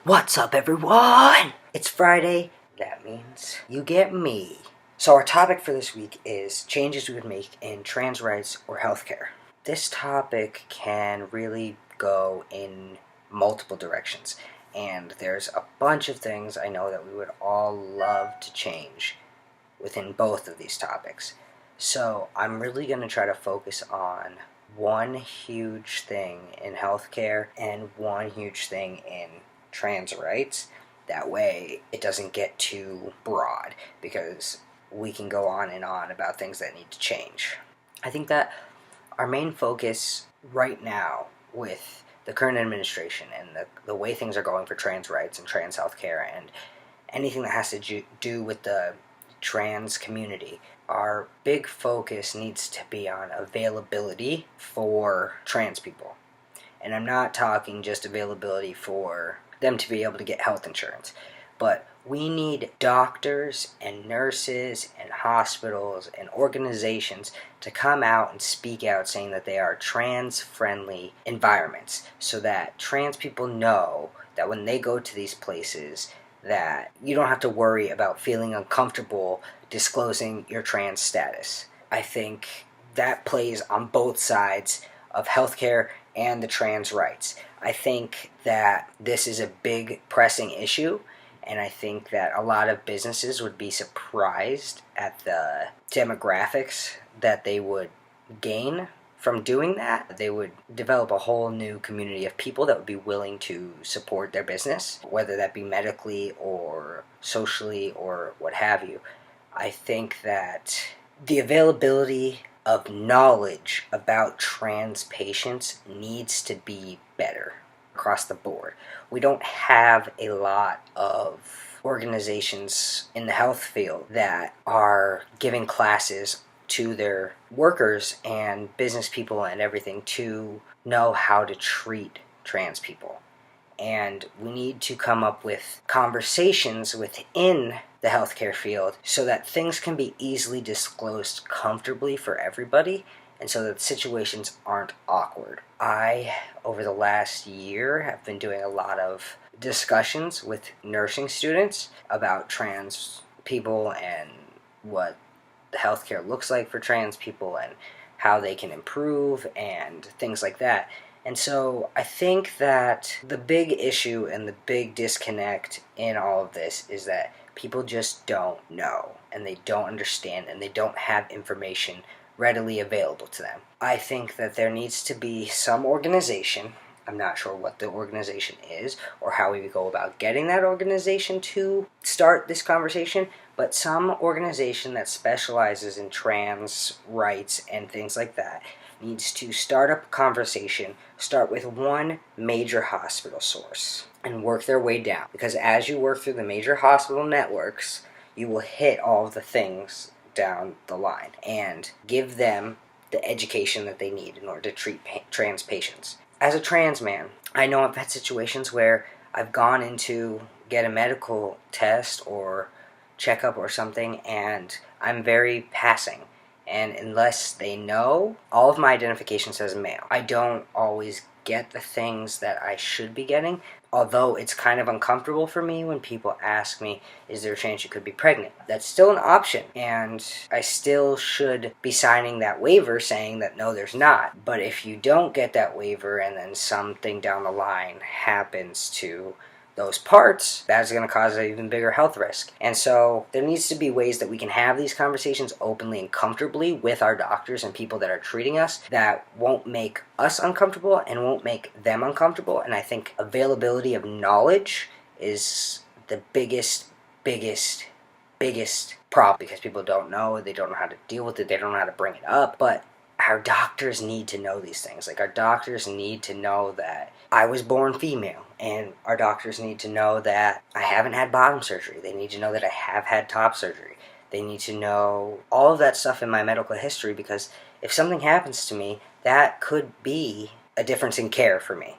What's up, everyone? It's Friday. That means you get me. So our topic for this week is changes we would make in trans rights or healthcare. This topic can really go in multiple directions, and there's a bunch of things I know that we would all love to change within both of these topics. So I'm really going to try to focus on one huge thing in healthcare and one huge thing in trans rights. That way it doesn't get too broad, because we can go on and on about things that need to change. I think that our main focus right now with the current administration and the way things are going for trans rights and trans healthcare and anything that has to do with the trans community, our big focus needs to be on availability for trans people. And I'm not talking just availability for them to be able to get health insurance, but we need doctors and nurses and hospitals and organizations to come out and speak out saying that they are trans-friendly environments, so that trans people know that when they go to these places that you don't have to worry about feeling uncomfortable disclosing your trans status. I think that plays on both sides of healthcare and the trans rights. I think that this is a big pressing issue, and I think that a lot of businesses would be surprised at the demographics that they would gain from doing that. They would develop a whole new community of people that would be willing to support their business, whether that be medically or socially or what have you. I think that the availability of knowledge about trans patients needs to be better across the board. We don't have a lot of organizations in the health field that are giving classes to their workers and business people and everything to know how to treat trans people. And we need to come up with conversations within the healthcare field so that things can be easily disclosed comfortably for everybody, and so that situations aren't awkward. I, over the last year, have been doing a lot of discussions with nursing students about trans people and what the healthcare looks like for trans people and how they can improve and things like that. And so I think that the big issue and the big disconnect in all of this is that people just don't know, and they don't understand, and they don't have information readily available to them. I think that there needs to be some organization. I'm not sure what the organization is or how we would go about getting that organization to start this conversation, but some organization that specializes in trans rights and things like that needs to start up a conversation, start with one major hospital source, and work their way down. Because as you work through the major hospital networks, you will hit all of the things down the line and give them the education that they need in order to treat trans patients. As a trans man, I know I've had situations where I've gone in to get a medical test or checkup or something, and I'm very passing. And unless they know, all of my identification says male. I don't always get the things that I should be getting, although it's kind of uncomfortable for me when people ask me, is there a chance you could be pregnant? That's still an option, and I still should be signing that waiver saying that no, there's not. But if you don't get that waiver and then something down the line happens to those parts, that's going to cause an even bigger health risk. And so there needs to be ways that we can have these conversations openly and comfortably with our doctors and people that are treating us that won't make us uncomfortable and won't make them uncomfortable. And I think availability of knowledge is the biggest problem, because people don't know, they don't know how to deal with it, they don't know how to bring it up. But our doctors need to know these things. Like, our doctors need to know that I was born female, and our doctors need to know that I haven't had bottom surgery. They need to know that I have had top surgery. They need to know all of that stuff in my medical history, because if something happens to me, that could be a difference in care for me.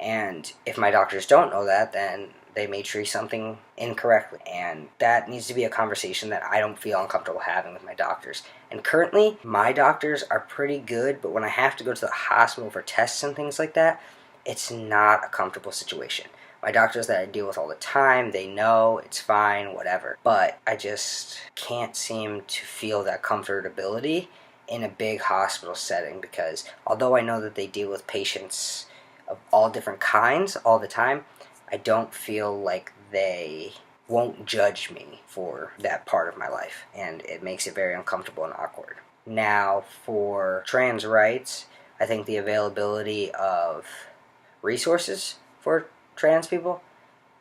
And if my doctors don't know that, then they may treat something incorrectly. And that needs to be a conversation that I don't feel uncomfortable having with my doctors. And currently, my doctors are pretty good, but when I have to go to the hospital for tests and things like that, it's not a comfortable situation. My doctors that I deal with all the time, they know it's fine, whatever. But I just can't seem to feel that comfortability in a big hospital setting, because although I know that they deal with patients of all different kinds all the time, I don't feel like they won't judge me for that part of my life, and it makes it very uncomfortable and awkward. Now, for trans rights, I think the availability of resources for trans people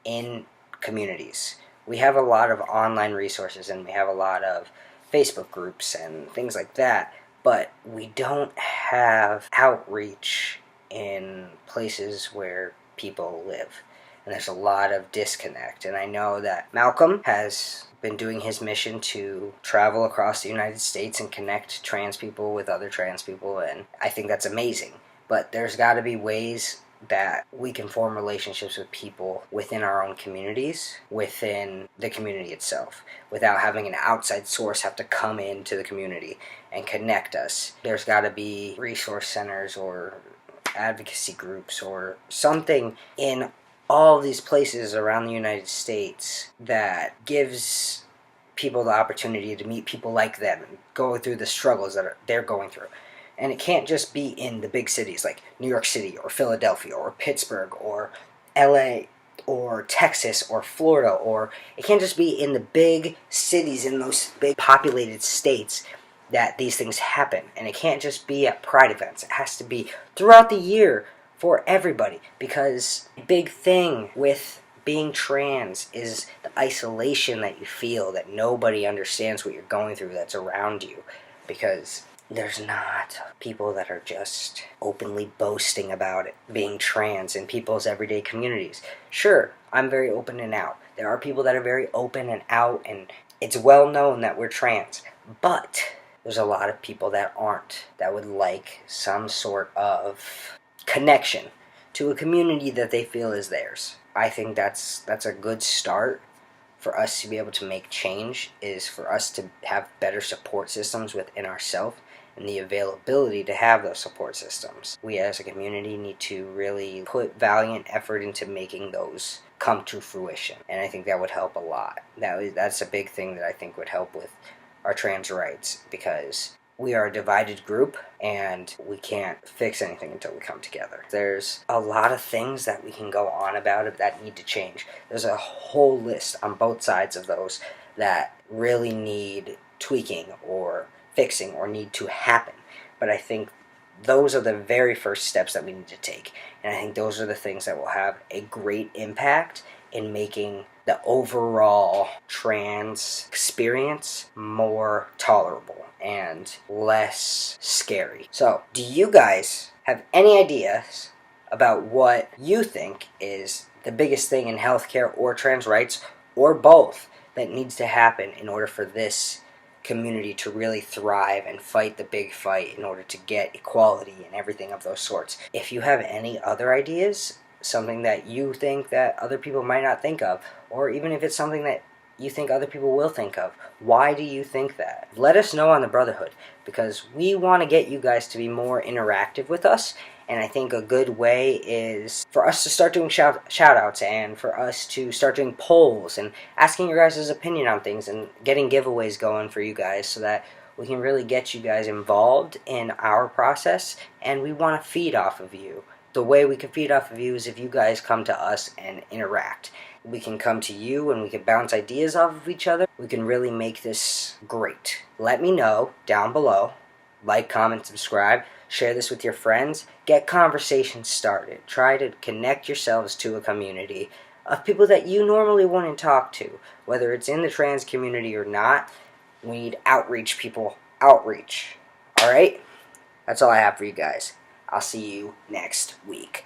in communities. We have a lot of online resources and we have a lot of Facebook groups and things like that, but we don't have outreach in places where people live. And there's a lot of disconnect. And I know that Malcolm has been doing his mission to travel across the United States and connect trans people with other trans people, and I think that's amazing. But there's got to be ways that we can form relationships with people within our own communities, within the community itself, without having an outside source have to come into the community and connect us. There's got to be resource centers or advocacy groups or something in all these places around the United States that gives people the opportunity to meet people like them and go through the struggles that they're going through. And it can't just be in the big cities like New York City or Philadelphia or Pittsburgh or LA or Texas or Florida, or it can't just be in the big cities in those big populated states that these things happen. And it can't just be at pride events. It has to be throughout the year for everybody, because the big thing with being trans is the isolation that you feel, that nobody understands what you're going through that's around you, because there's not people that are just openly boasting about it, being trans in people's everyday communities. Sure, I'm very open and out. There are people that are very open and out, and it's well known that we're trans. But there's a lot of people that aren't, that would like some sort of connection to a community that they feel is theirs. I think that's a good start for us to be able to make change, is for us to have better support systems within ourselves and the availability to have those support systems. We as a community need to really put valiant effort into making those come to fruition, and I think that would help a lot. That's a big thing that I think would help with our trans rights, because we are a divided group and we can't fix anything until we come together. There's a lot of things that we can go on about that need to change. There's a whole list on both sides of those that really need tweaking or fixing or need to happen. But I think those are the very first steps that we need to take. And I think those are the things that will have a great impact in making the overall trans experience more tolerable and less scary. So, do you guys have any ideas about what you think is the biggest thing in healthcare or trans rights, or both, that needs to happen in order for this community to really thrive and fight the big fight in order to get equality and everything of those sorts? If you have any other ideas, something that you think that other people might not think of, or even if it's something that you think other people will think of, why do you think that? Let us know on the Brotherhood, because we want to get you guys to be more interactive with us. And I think a good way is for us to start doing shout-outs, and for us to start doing polls and asking your guys' opinion on things and getting giveaways going for you guys, so that we can really get you guys involved in our process, and we want to feed off of you. The way we can feed off of you is if you guys come to us and interact. We can come to you and we can bounce ideas off of each other. We can really make this great. Let me know down below. Like, comment, subscribe. Share this with your friends. Get conversations started. Try to connect yourselves to a community of people that you normally wouldn't talk to. Whether it's in the trans community or not, we need outreach, people. Outreach. Alright? That's all I have for you guys. I'll see you next week.